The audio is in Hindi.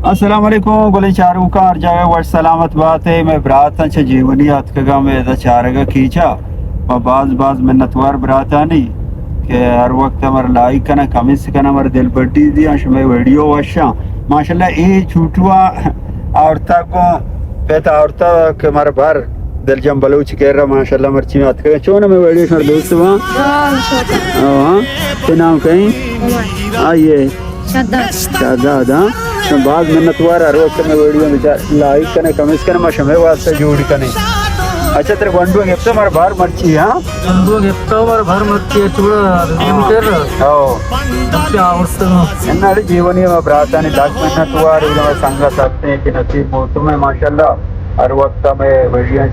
अस्सलाम वालेकुम बोले चारू का हर जगह वर्ष सलामत बात है। मैं बरात अच्छा जीवनी हाथ का में ऐसा चारगा खींचा और बाज मिन्नतवार बरात आनी कि हर वक्त हमारे लाइक करना कमिस करना हमारे दिल बड्डी दी अंश में वीडियो वशा माशाल्लाह ये छूटुआ औरता को कहता औरता के हमारे बार दिल जम बलोच कह रहा माशाल्लाह मर्ची में हाथ का चो ना मैं वीडियो छोड़ दोस्त वहाँ हाँ तो नाम कहीं आइए शादाद हाँ तो बाद मिन्नतवार हर वक्त में वीडियो में लाइक करने कमेंट्स करने मशमे वास्ते जोड़ करने अच्छा तेरे बंडू गिफ्ट हमारे बाहर मर्ची हाँ बंडू गिफ्ट हमारे बाहर मर्ची चूड़ा लिमिटेड क्या आवश्यक है ना जीवनी में ब्रातानी लाख मिन्नतवार संगत अपने की नसीब मौसम में माशाल्लाह हर वक्त में वीडियो